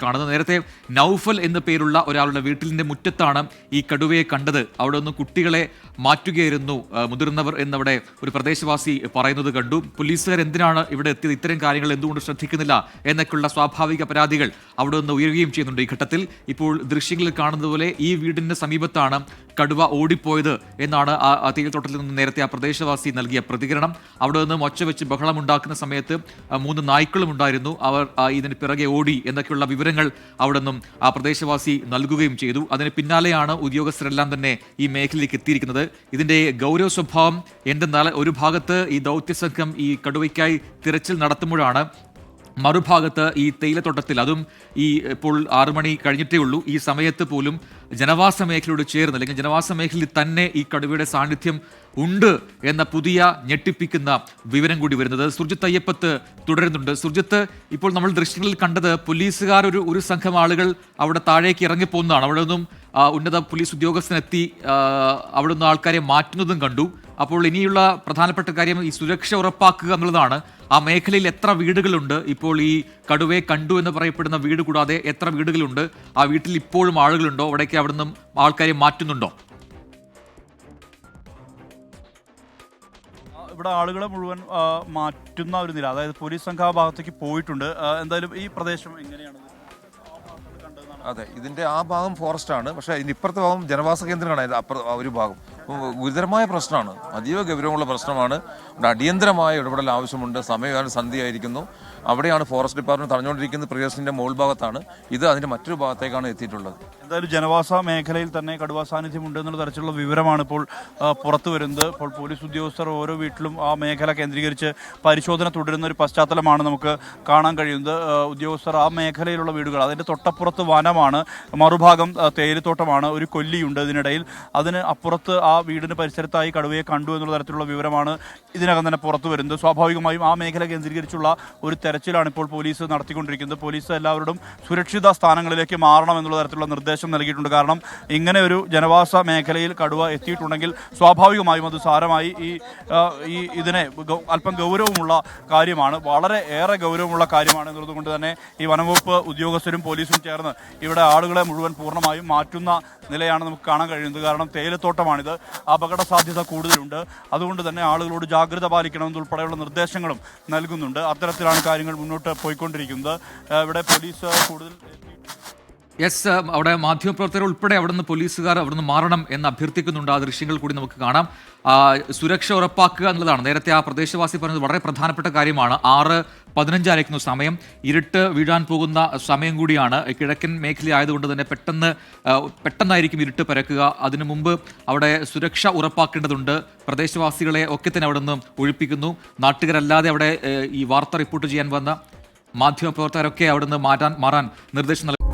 കാണുന്നത്. നേരത്തെ നൗഫൽ എന്ന പേരുള്ള ഒരാളുടെ വീട്ടിലിന്റെ മുറ്റത്താണ് ഈ കടുവയെ കണ്ടത്. അവിടെ നിന്ന് കുട്ടികളെ മാറ്റുകയായിരുന്നു മുതിർന്നവർ എന്നവിടെ ഒരു പ്രദേശവാസി പറയുന്നത് കണ്ടു. പോലീസുകാർ എന്തിനാണ് ഇവിടെ എത്തിയത്, ഇത്തരം കാര്യങ്ങൾ എന്തുകൊണ്ട് ശ്രദ്ധിക്കുന്നില്ല എന്നൊക്കെയുള്ള സ്വാഭാവിക പരാതികൾ അവിടെ നിന്ന് ഉയരുകയും ചെയ്യുന്നുണ്ട്. ഈ ഘട്ടത്തിൽ ഇപ്പോൾ ദൃശ്യങ്ങളിൽ കാണുന്നത് പോലെ ഈ വീടിന് സമീപത്താണ് കടുവ ഓടിപ്പോയത് എന്നാണ് ആ തേയിലത്തോട്ടത്തിൽ നിന്ന് നേരത്തെ ആ പ്രദേശവാസി നൽകിയ പ്രതികരണം. അവിടെ നിന്ന് ഒച്ച വെച്ച് ബഹളമുണ്ടാക്കുന്ന സമയത്ത് 3 നായ്ക്കളും ഉണ്ടായിരുന്നു. അവർ ഇതിന് പിറകെ ഓടി എന്നൊക്കെയുള്ള വിവരങ്ങൾ അവിടെ നിന്നും ആ പ്രദേശവാസി നൽകുകയും ചെയ്തു. അതിന് പിന്നാലെയാണ് ഉദ്യോഗസ്ഥരെല്ലാം തന്നെ ഈ മേഖലയിലേക്ക് എത്തിയിരിക്കുന്നത്. ഇതിന്റെ ഗൗരവ സ്വഭാവം എന്തെന്നാൽ ഒരു ഭാഗത്ത് ഈ ദൗത്യസംഘം ഈ കടുവയ്ക്കായി തിരച്ചിൽ നടത്തുമ്പോഴാണ് മറുഭാഗത്ത് ഈ തേയിലത്തോട്ടത്തിൽ, അതും ഈ ഇപ്പോൾ 6 മണി കഴിഞ്ഞിട്ടേ ഉള്ളൂ, ഈ സമയത്ത് പോലും ജനവാസ മേഖലയോട് ചേർന്ന് അല്ലെങ്കിൽ ജനവാസ മേഖലയിൽ തന്നെ ഈ കടുവയുടെ സാന്നിധ്യം ഉണ്ട് എന്ന പുതിയ ഞെട്ടിപ്പിക്കുന്ന വിവരം കൂടി വരുന്നത്. സുർജിത്ത് അയ്യപ്പത്ത് തുടരുന്നുണ്ട്. സുർജിത്ത്, ഇപ്പോൾ നമ്മൾ ദൃശ്യങ്ങളിൽ കണ്ടത് പോലീസുകാർ ഒരു സംഘം ആളുകൾ അവിടെ താഴേക്ക് ഇറങ്ങിപ്പോകുന്നതാണ്. അവിടെ നിന്നും ഉന്നത പോലീസ് ഉദ്യോഗസ്ഥനെത്തി അവിടെ നിന്ന് ആൾക്കാരെ മാറ്റുന്നതും കണ്ടു. അപ്പോൾ ഇനിയുള്ള പ്രധാനപ്പെട്ട കാര്യം ഈ സുരക്ഷ ഉറപ്പാക്കുക എന്നുള്ളതാണ്. ആ മേഖലയിൽ എത്ര വീടുകളുണ്ട്? ഇപ്പോൾ ഈ കടുവയെ കണ്ടു എന്ന് പറയപ്പെടുന്ന വീട് കൂടാതെ എത്ര വീടുകളുണ്ട്? ആ വീട്ടിൽ ഇപ്പോഴും ആളുകളുണ്ടോ? അവിടേക്ക് അവിടെ നിന്നും ആൾക്കാരെ മാറ്റുന്നുണ്ടോ? ഇവിടെ ആളുകളെ മുഴുവൻ മാറ്റുന്ന ഒരു നില, അതായത് പോലീസ് സംഘം ആ ഭാഗത്തേക്ക് പോയിട്ടുണ്ട്. എന്തായാലും ഈ പ്രദേശം എങ്ങനെയാണ്? അതെ, ഇതിൻ്റെ ആ ഭാഗം ഫോറസ്റ്റാണ്, പക്ഷേ ഇതിൻ്റെ ഇപ്പുറത്തെ ഭാഗം ജനവാസ കേന്ദ്രങ്ങളാണ്. ഒരു ഭാഗം ഗുരുതരമായ പ്രശ്നമാണ്, അതീവ ഗൗരവമുള്ള പ്രശ്നമാണ്. ഇവിടെ അടിയന്തരമായ ഇടപെടൽ ആവശ്യമുണ്ട്. സമയം സന്ധ്യയായിരിക്കുന്നു. അവിടെയാണ് ഫോറസ്റ്റ് ഡിപ്പാർട്ട്മെന്റ് തടഞ്ഞുകൊണ്ടിരിക്കുന്നത്. പ്രദേശത്തിന്റെ മുകൾ ഭാഗത്താണ് ഇത്. അതിന്റെ മറ്റൊരു ഭാഗത്തേക്കാണ് എത്തിയിട്ടുള്ളത്. എന്തായാലും ജനവാസ മേഖലയിൽ തന്നെ കടുവ സാന്നിധ്യം ഉണ്ട് എന്നുള്ള തരത്തിലുള്ള വിവരമാണ് ഇപ്പോൾ പുറത്തു വരുന്നത്. ഇപ്പോൾ പോലീസ് ഉദ്യോഗസ്ഥർ ഓരോ വീട്ടിലും ആ മേഖല കേന്ദ്രീകരിച്ച് പരിശോധന തുടരുന്ന ഒരു പശ്ചാത്തലമാണ് നമുക്ക് കാണാൻ കഴിയുന്നത്. ഉദ്യോഗസ്ഥർ ആ മേഖലയിലുള്ള വീടുകൾ, അതിൻ്റെ തൊട്ടപ്പുറത്ത് വനമാണ്, മറുഭാഗം തേയിലത്തോട്ടമാണ്, ഒരു കൊല്ലിയുണ്ട് ഇതിനിടയിൽ. അതിന് അപ്പുറത്ത് ആ വീടിന് പരിസരത്തായി കടുവയെ കണ്ടു എന്നുള്ള തരത്തിലുള്ള വിവരമാണ് ഇതിനകം തന്നെ പുറത്തു വരുന്നത്. സ്വാഭാവികമായും ആ മേഖല കേന്ദ്രീകരിച്ചുള്ള ഒരു തെരച്ചിലാണ് ഇപ്പോൾ പോലീസ് നടത്തിക്കൊണ്ടിരിക്കുന്നത്. പോലീസ് എല്ലാവരോടും സുരക്ഷിത സ്ഥാനങ്ങളിലേക്ക് മാറണം എന്നുള്ള തരത്തിലുള്ള നിർദ്ദേശം നൽകിയിട്ടുണ്ട്. കാരണം ഇങ്ങനെ ഒരു ജനവാസ മേഖലയിൽ കടുവ എത്തിയിട്ടുണ്ടെങ്കിൽ സ്വാഭാവികമായും അത് സാരമായി ഇതിനെ അല്പം ഗൗരവമുള്ള കാര്യമാണ്, വളരെ ഏറെ ഗൗരവമുള്ള കാര്യമാണ് എന്നുള്ളത് കൊണ്ട് തന്നെ ഈ വനംവകുപ്പ് ഉദ്യോഗസ്ഥരും പോലീസും ചേർന്ന് ഇവിടെ ആളുകളെ മുഴുവൻ പൂർണ്ണമായും മാറ്റുന്ന നിലയാണ് നമുക്ക് കാണാൻ കഴിയുന്നത്. കാരണം തേയിലത്തോട്ടമാണിത്, അപകട സാധ്യത കൂടുതലുണ്ട്. അതുകൊണ്ട് തന്നെ ആളുകളോട് ജാഗ്രത പാലിക്കണമെന്നുൾപ്പെടെയുള്ള നിർദ്ദേശങ്ങളും നൽകുന്നുണ്ട്. അത്തരത്തിലാണ് കാര്യങ്ങൾ മുന്നോട്ട് പോയിക്കൊണ്ടിരിക്കുന്നത്. ഇവിടെ പോലീസ് കൂടുതൽ അവിടെ മാധ്യമപ്രവർത്തകർ ഉൾപ്പെടെ അവിടെ നിന്ന് പോലീസുകാർ അവിടെ നിന്ന് മാറണം എന്ന് അഭ്യർത്ഥിക്കുന്നുണ്ട്. ആ ദൃശ്യങ്ങൾ കൂടി നമുക്ക് കാണാം. സുരക്ഷ ഉറപ്പാക്കുക എന്നുള്ളതാണ് നേരത്തെ ആ പ്രദേശവാസി പറഞ്ഞത്. വളരെ പ്രധാനപ്പെട്ട കാര്യമാണ്. 6:15 സമയം, ഇരുട്ട് വീഴാൻ പോകുന്ന സമയം കൂടിയാണ്. കിഴക്കൻ മേഖല ആയതുകൊണ്ട് തന്നെ പെട്ടെന്നായിരിക്കും ഇരുട്ട് പരക്കുക. അതിനു മുമ്പ് അവിടെ സുരക്ഷ ഉറപ്പാക്കേണ്ടതുണ്ട്. പ്രദേശവാസികളെ ഒക്കെ തന്നെ അവിടെ നിന്ന് ഒഴിപ്പിക്കുന്നു. നാട്ടുകാരല്ലാതെ അവിടെ ഈ വാർത്ത റിപ്പോർട്ട് ചെയ്യാൻ വന്ന മാധ്യമപ്രവർത്തകരൊക്കെ അവിടെ നിന്ന് മാറാൻ നിർദ്ദേശം നൽകുന്നു.